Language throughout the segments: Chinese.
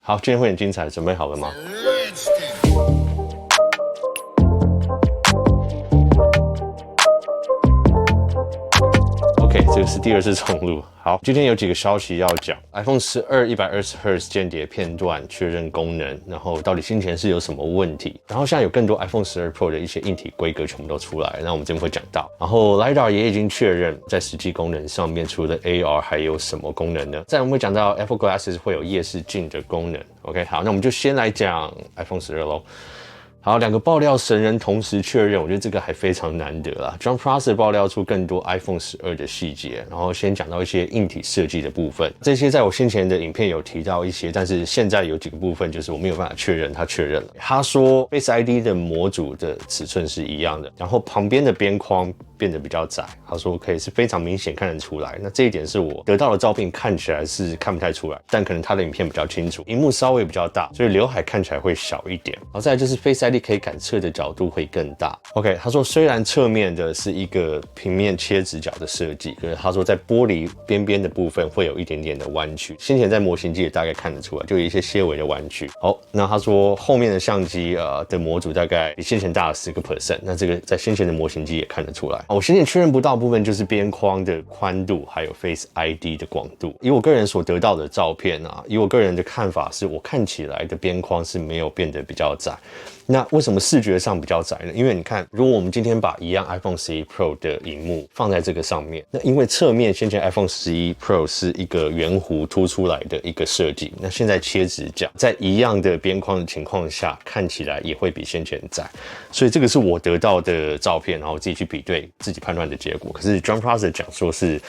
好，今天会很精彩，准备好了吗？OK， 这个是第二次重录。好，今天有几个消息要讲。iPhone 12 120Hz 间谍片段确认功能，然后到底先前是有什么问题？然后现在有更多 iPhone 12 Pro 的一些硬体规格全部都出来，那我们这边会讲到。然后 LiDAR 也已经确认，在实际功能上面，除了 AR 还有什么功能呢？再来我们会讲到 Apple Glasses 会有夜视镜的功能。OK， 好，那我们就先来讲 iPhone 12咯。好，两个爆料神人同时确认，我觉得这个还非常难得啦。John Prosser 爆料出更多 iPhone 12的细节，然后先讲到一些硬体设计的部分。这些在我先前的影片有提到一些，但是现在有几个部分就是我没有办法确认，他确认了。他说 Face ID 的模组的尺寸是一样的，然后旁边的边框变得比较窄，他说可以是非常明显看得出来。那这一点是我得到的照片看起来是看不太出来，但可能他的影片比较清楚，萤幕稍微比较大，所以刘海看起来会小一点。然后再来就是 Face ID 可以感测的角度会更大。OK， 他说虽然侧面的是一个平面切直角的设计，可是他说在玻璃边边的部分会有一点点的弯曲，先前在模型机也大概看得出来，就有一些些微的弯曲。好，那他说后面的相机的模组大概比先前大了10%，那这个在先前的模型机也看得出来。我先前确认不到的部分就是边框的宽度，还有 Face ID 的广度。以我个人所得到的照片以我个人的看法是，我看起来的边框是没有变得比较窄。那为什么视觉上比较窄呢？因为你看，如果我们今天把一样 iPhone 11 Pro 的萤幕放在这个上面，那因为侧面先前 iPhone 11 Pro 是一个圆弧凸出来的一个设计，那现在切直角，在一样的边框的情况下，看起来也会比先前窄。所以这个是我得到的照片，然后自己去比对，自己判断的结果。可是 John Prosser 讲说是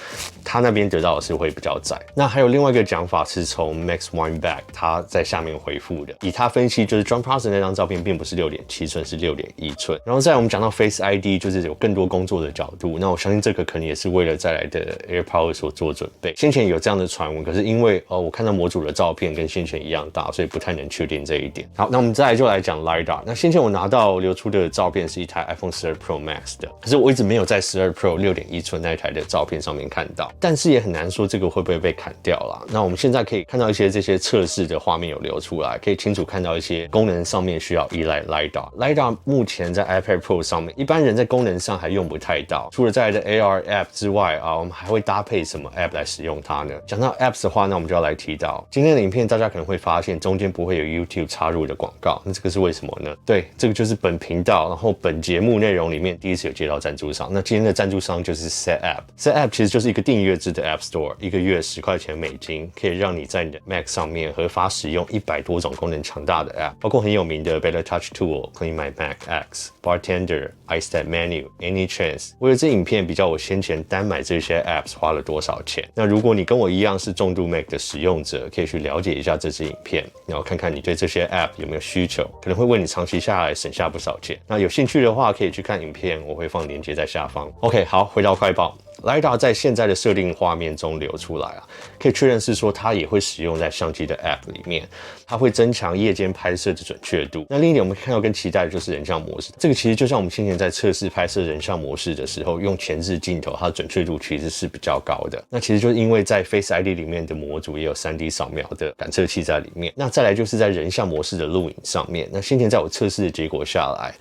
他那边得到的是会比较窄。那还有另外一个讲法是从 Max Weinberg 他在下面回复的，以他分析就是 John Prosser 那张照片并不是6.7寸，是6.1寸。然后再来我们讲到 Face ID 就是有更多工作的角度，那我相信这个可能也是为了再来的 AirPower 所做准备。先前有这样的传闻，可是因为我看到模组的照片跟先前一样大，所以不太能确定这一点。好，那我们再来就来讲 LiDAR。那先前我拿到流出的照片是一台 iPhone 12 Pro Max 的，可是我一直没有在12 Pro 6.1寸那一台的照片上面看到，但是也很难说这个会不会被砍掉啦。那我们现在可以看到一些这些测试的画面有流出来，可以清楚看到一些功能上面需要依赖 LiDAR。LiDAR 目前在 iPad Pro 上面，一般人在功能上还用不太到。除了在来的 AR App 之外我们还会搭配什么 App 来使用它呢？讲到 Apps 的话，那我们就要来提到今天的影片，大家可能会发现中间不会有 YouTube 插入的广告，那这个是为什么呢？对，这个就是本频道，然后本节目内容里面第一次有接到赞助商。那今天的赞助商就是 Set App。Set App 其实就是一个订阅制的 App Store， 一个月10块钱美金，可以让你在你的 Mac 上面合法使用100多种功能强大的 App， 包括很有名的 Better Touch Tool、Clean My Mac X、Bartender、iStat Menu、AnyChance。为了这影片比较我先前单买这些 Apps 花了多少钱。那如果你跟我一样是重度 Mac 的使用者，可以去了解一下这支影片，然后看看你对这些 App 有没有需求，可能会为你长期下来省下不少钱。那有兴趣的话，可以去看影片，我会放链接在下方。OK， 好，回到快报。LiDAR 在现在的设定画面中流出来可以确认是说它也会使用在相机的 App 里面，它会增强夜间拍摄的准确度。那另一点我们看到跟期待的就是人像模式，这个其实就像我们先前在测试拍摄人像模式的时候，用前置镜头，它的准确度其实是比较高的。那其实就是因为在 Face ID 里面的模组也有 3D 扫描的感测器在里面。那再来就是在人像模式的录影上面，那先前在我测试的结果下来，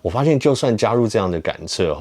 我发现就算加入这样的感测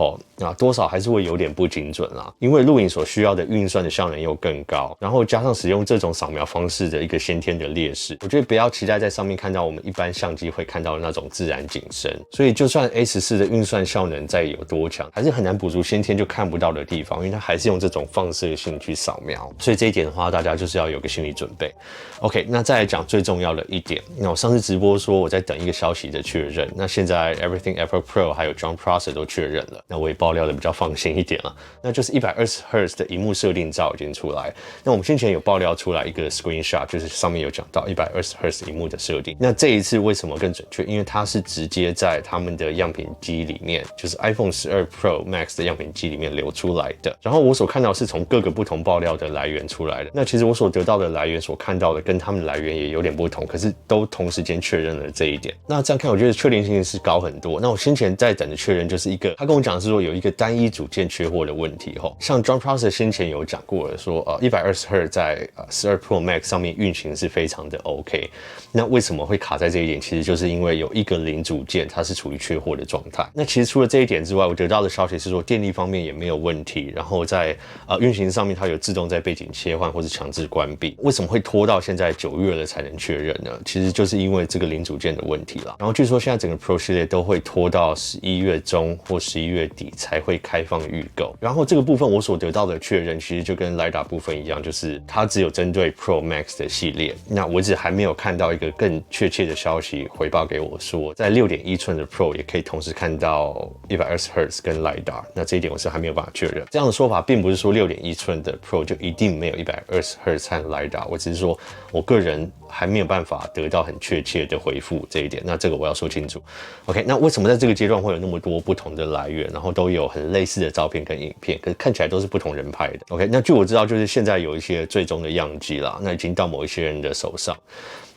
多少还是会有点不精准啦，因为录影所需要的运算的效能又更高，然后加上使用这种扫描方式的一个先天的劣势，我觉得不要期待在上面看到我们一般相机会看到的那种自然景深。所以就算 A14 的运算效能再有多强，还是很难补足先天就看不到的地方，因为它还是用这种放射性去扫描。所以这一点的话，大家就是要有个心理准备。OK， 那再来讲最重要的一点，那我上次直播说我在等一个消息的确认，那现在 Everything Apple Pro 还有 John Prosser 都确认了，那我也爆料的比较放心一点了，那就是 120Hz 的萤幕设定照已经出来。那我们先前有爆料出来一个 screenshot， 就是上面有讲到 120Hz 萤幕的设定。那这一次为什么更准确？因为它是直接在他们的样品机里面，就是 iPhone 12 Pro Max 的样品机里面流出来的。然后我所看到是从各个不同爆料的来源出来的。那其实我所得到的来源所看到的跟他们的来源也有点不同，可是都同时间确认了这一点。那这样看，我觉得确定性是高很多。那我先前在等的确认就是一个，他跟我讲是说有一个单一组件缺货的问题吼。像 John Prosser 先前有讲过了说，120Hz 在12 Pro Max 上面运行是非常的 OK。那为什么会卡在这一点？其实就是因为有一个零组件它是处于缺货的状态。那其实除了这一点之外，我得到的消息是说电力方面也没有问题，然后在运行上面它有自动在背景切换或是强制关闭。为什么会拖到现在9月了才能确认呢？其实就是因为这个零组件的问题啦。然后据说现在整个 Pro 系列都会拖到11月中或11月底才会开放预购。然后这个部分我所得到的确认，其实就跟 LiDAR 部分一样，就是它只有针对 Pro Max 的系列。那我一直还没有看到一个更确切的消息回报给我说，在6.1寸的 Pro 也可以同时看到 120Hz 跟 LiDAR。那这一点我是还没有办法确认。这样的说法并不是说6.1寸的 Pro 就一定没有 120Hz 和 LiDAR， 我只是说我个人还没有办法得到很确切的回复这一点。那这个我要说清楚。OK， 那为什么在这个阶段会有那么多不同的来源，然后都有很类似的照片跟影片，可是看起来都是不同人拍的 ？OK， 那据我知道，就是现在有一些最终的样机啦，那已经到某一些人的手上。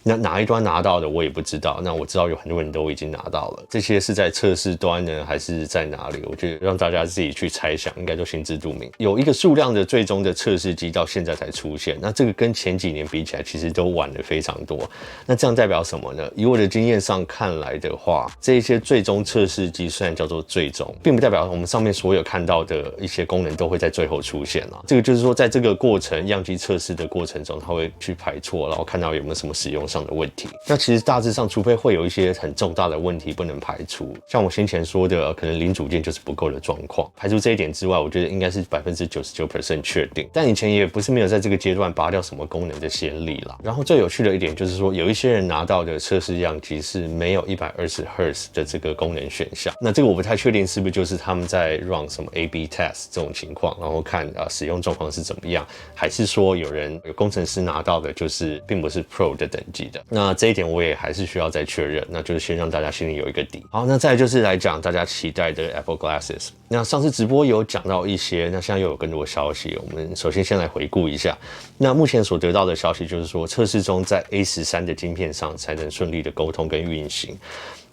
那哪一端拿到的我也不知道，那我知道有很多人都已经拿到了，这些是在测试端呢，还是在哪里？我觉得让大家自己去猜想，应该都心知肚明。有一个数量的最终的测试机到现在才出现，那这个跟前几年比起来，其实都晚了非常多。那这样代表什么呢？以我的经验上看来的话，这一些最终测试机虽然叫做最终，并不代表我们上面所有看到的一些功能都会在最后出现了。这个就是说，在这个过程样机测试的过程中，它会去排错，然后看到有没有什么使用上的问题。那其实大致上，除非会有一些很重大的问题不能排除，像我先前说的，可能零组件就是不够的状况。排除这一点之外，我觉得应该是99% 确定。但以前也不是没有在这个阶段拔掉什么功能的先例啦。然后最有趣的一点就是说，有一些人拿到的测试样机是没有 120Hz 的这个功能选项。那这个我不太确定是不是就是他们在 run 什么 A/B test 这种情况，然后看使用状况是怎么样，还是说有工程师拿到的就是并不是 Pro 的等级的。那这一点我也还是需要再确认，那就是先让大家心里有一个底。好，那再来就是来讲大家期待的 Apple Glasses。那上次直播有讲到一些，那现在又有更多消息，我们首先先来回顾一下。那目前所得到的消息就是说，测试中在 A13的晶片上才能顺利的沟通跟运行。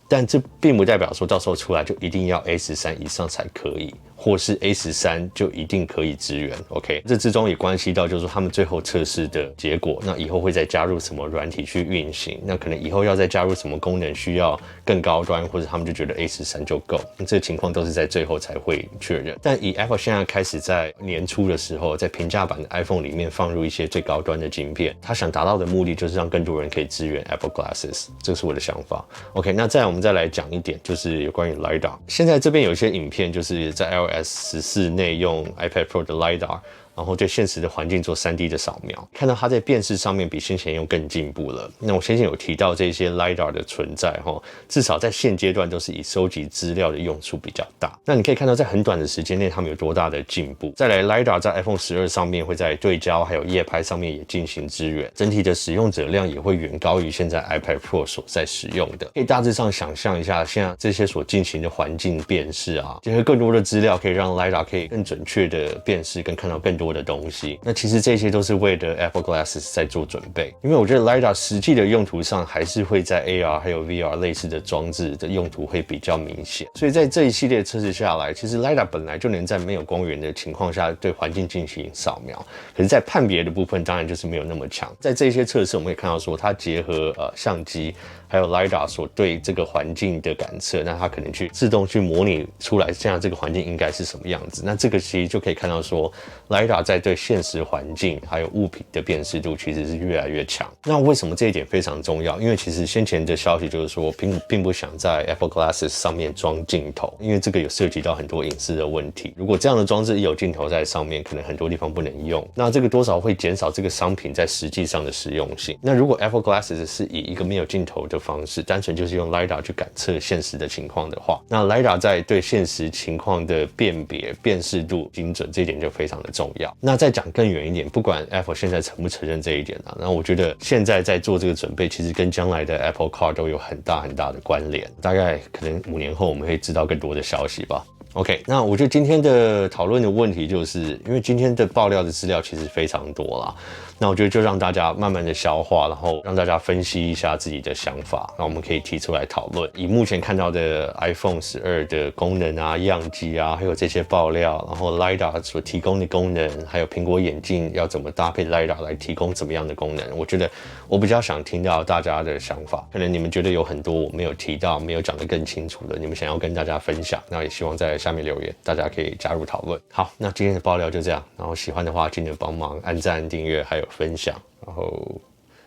但这并不代表说到时候出来就一定要 A13以上才可以，或是 A13就一定可以支援 OK， 这之中也关系到就是说他们最后测试的结果，那以后会再加入什么软体去运行，那可能以后要再加入什么功能需要更高端，或者他们就觉得 A13就够，这个情况都是在最后才会确认。但以 Apple 现在开始在年初的时候，在平价版的 iPhone 里面放入一些最高端的晶片，他想达到的目的就是让更多人可以支援 Apple Glasses， 这是我的想法 OK。 那再来我们再来讲一点，就是有关于 LiDAR。 现在这边有一些影片就是在 iOS 14内用 iPad Pro 的 LiDAR，然后对现实的环境做 3D 的扫描，看到它在辨识上面比先前用更进步了。那我先前有提到这些 LiDAR 的存在，至少在现阶段都是以收集资料的用处比较大。那你可以看到在很短的时间内他们有多大的进步。再来 LiDAR 在 iPhone 12上面会在对焦还有夜拍上面也进行支援，整体的使用者量也会远高于现在 iPad Pro 所在使用的。可以大致上想象一下，现在这些所进行的环境辨识啊，结合更多的资料，可以让 LiDAR 可以更准确的辨识跟看到更多的东西。那其实这些都是为了 Apple Glasses 在做准备，因为我觉得 LiDAR 实际的用途上还是会在 AR 还有 VR 类似的装置的用途会比较明显。所以在这一系列测试下来，其实 LiDAR 本来就能在没有光源的情况下对环境进行扫描，可是在判别的部分当然就是没有那么强。在这些测试我们可以看到说，它结合相机还有 LiDAR 所对这个环境的感测，那它可能去自动去模拟出来现在这个环境应该是什么样子。那这个其实就可以看到说 LiDAR 在对现实环境还有物品的辨识度其实是越来越强。那为什么这一点非常重要？因为其实先前的消息就是说并不想在 Apple Glasses 上面装镜头，因为这个有涉及到很多隐私的问题。如果这样的装置一有镜头在上面，可能很多地方不能用，那这个多少会减少这个商品在实际上的实用性。那如果 Apple Glasses 是以一个没有镜头的方式，单纯就是用 LiDAR 去感测现实的情况的话，那 LiDAR 在对现实情况的辨别辨识度精准，这一点就非常的重要。那再讲更远一点，不管 Apple 现在承不承认这一点那我觉得现在在做这个准备，其实跟将来的 Apple Car 都有很大的关联。大概可能5年后我们会知道更多的消息吧。OK， 那我觉得今天的讨论的问题就是，因为今天的爆料的资料其实非常多啦，那我觉得就让大家慢慢的消化，然后让大家分析一下自己的想法，那我们可以提出来讨论。以目前看到的 iPhone 12的功能啊、样机啊，还有这些爆料，然后 LiDAR 所提供的功能，还有苹果眼镜要怎么搭配 LiDAR 来提供怎么样的功能，我觉得我比较想听到大家的想法。可能你们觉得有很多我没有提到、没有讲得更清楚的，你们想要跟大家分享，那也希望在下面留言，大家可以加入讨论。好，那今天的爆料就这样，然后喜欢的话记得帮忙按赞、订阅还有分享，然后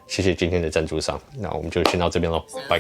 谢谢今天的赞助商，那我们就先到这边咯，拜。